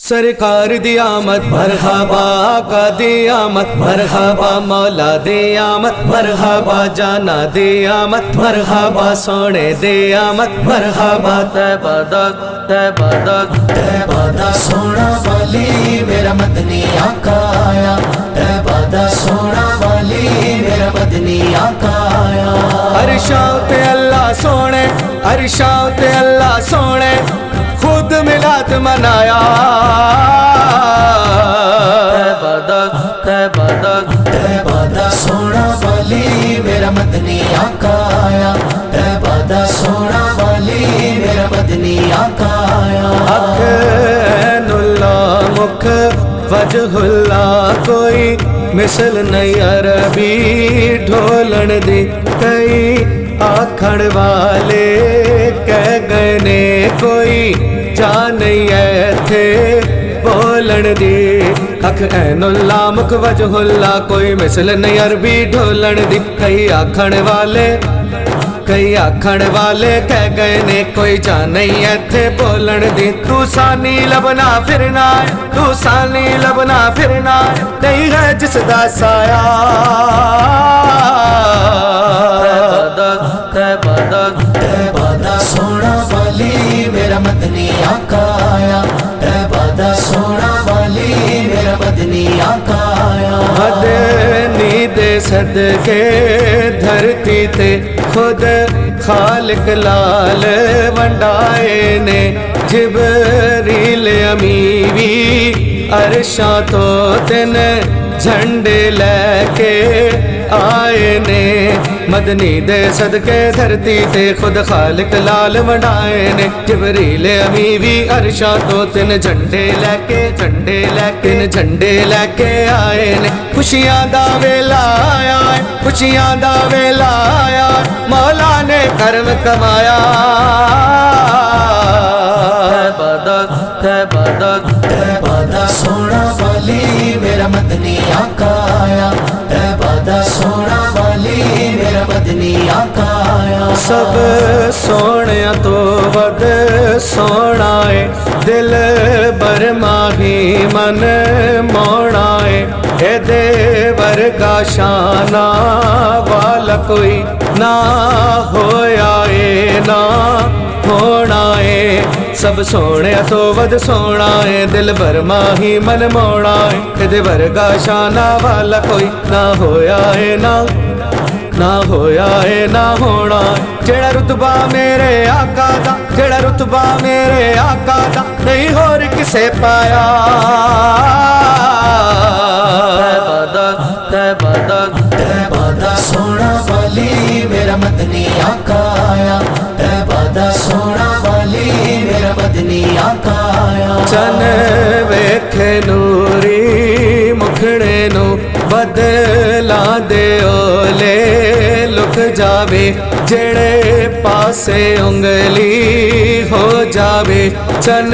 सरकार दी आमद मरहबा का दी आमद मरहबा मौला दी आमद मरहबा जाना दी आमद मरहबा सोने दी आमद मरहबा तैबादक तैबादक तैबादा सोना वाली मेरा मदनी आका आया। तैबादा सोना वाली मेरा मदनी आका आया। अरशां ते अल्लाह सोने अरशां ते अल्लाह सोने खुद मिलाद मनाया। तैबादक तैबादक तैबादा सोना वाली मेरा मदनी आका आया। तैबादा सोना वाली मेरा मदनी आका आया। अख ऐनुल्ला मुख वजहुल्ला कोई मिसल नहीं अरबी ढोलन दी कई आखड़ वाले कह गए ने कोई जा नहीं है थे बोलन दी। अख ऐनुल्ला मुख वजहुल्ला कोई मिसल नहीं अरबी ढोलन दी कई आखण वाले कह गए ने कोई जा नहीं है थे बोलन दी। तू सानी लबना फिरना है तू सानी लबना फिरना है नहीं है जिसदा साया। तैबादक तैबादा सोना वाली मेरा मदनी आका आया। तैबादा सोना वाली मेरा मदनी आका आया। मदनी दे सदके धरती ते खुद खालिक लाल वंडाए ने जिबरील अमीवी अरशां तो तिन झंडे लेके आए ने। मदनी दे सदके धरती ते खुद खालिक लाल वंडाए ने जिबरील अमीवी अरशां तो तिन झंडे लेके आए ने। खुशियां दा वेला आया है खुशियां दा वेला आया मौला ने करम कमाया। तैबादक तैबादक तैबादा सोना वाली मेरा मदनी आका आया। तैबादा सोना वाली मेरा मदनी आका आया। सब सोने तो वध सोना है दिल बरमाही मन मोना है एदे वर्गा शाना वाला कोई ना होया है ना होना है। सब सोने तो वध सोना है दिल बरमाही मन मोना है एदे वर्गा शाना वाला कोई ना होया है ना होया है ना होना। जेड़ा रुतबा मेरे आका दा जेड़ा रुतबा मेरे आका दा नहीं होर किसे पाया। तैबादक तैबादक तैबादा सोना वाली मेरा मदनी आका आया। तैबादा सोना वाली मेरा मदनी आका आया। चन वेखे नूरी मुखड़े नू बदला दे ओले लुक जावे जेड़े पासे उंगली हो जावे चन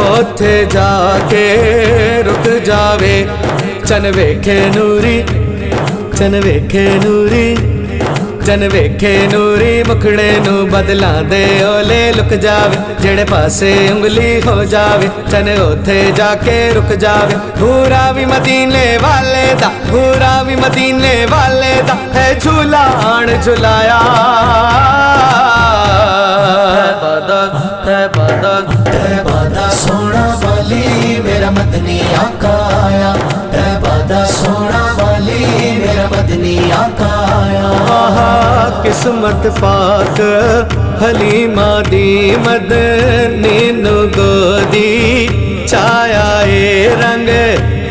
ओथे जाके रुक जावे। चन वेखे नूरी चन वेखे नूरी चन वेखे नूरी मुखड़े नू बदला दे ओले लुक जावे जेड़े पासे उंगली हो जावे चन ओथे जाके रुक जावे। पूरा भी मदीने वाले दा पूरा भी मदीने वाले दा है झूला आन झुलाया। तैबादक तैबादक तैबादा सोना वाली मेरा मदनी आका आया। तैबादा सोना वाली मेरा मदनी आका आया। आहा किस्मत पाक हलीमा दी मदनी नु गोदी छाया ए रंग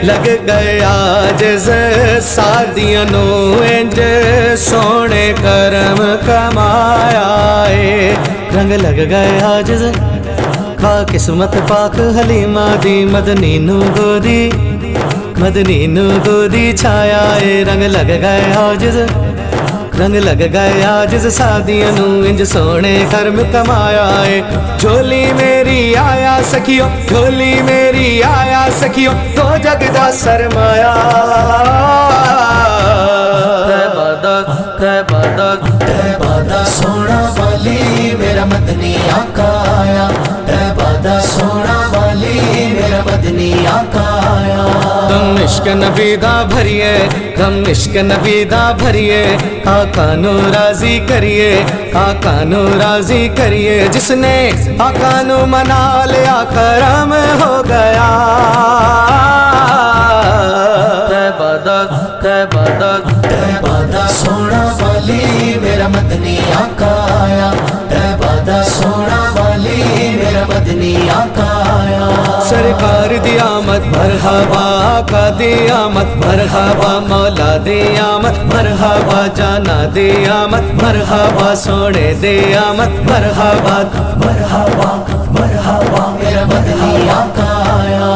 लग गया जिस सादियां नू इंज सोने करम कमाया ए रंग लग गया जिस खा किस्मत पाक हलीमा दी मदनी नु गोदी छाया ए रंग लग गया जिस रंग लग गया जिस सादियां नू इंज सोने करम कमाया है। झोली मेरी आया सखियो झोली मेरी आया सखियो तो जग दा सरमाया। तैबादक तैबादक तैबादा सोना वाली मेरा मदनी आका आया। तैबादा सोना वाली मेरा मदनी मदनी आका आया। दम इश्क नबी दा भरिए, दम इश्क नबी दा भरिए, आका नू राजी करिए, आका नू राजी करिए। जिसने आका नू मना लिया करम हो गया। तैबादा सोना वाली मेरा मदनी आका आया। तैबादा सोना वाली मेरा मदनी आका आया। सरकार दी आमद मरहबा, आका दी आमद मरहबा, मौला दी आमद मरहबा, जाना दी आमद मरहबा, सोने दी आमद मरहबा। मरहबा मरहबा मेरा मदनी आका आया।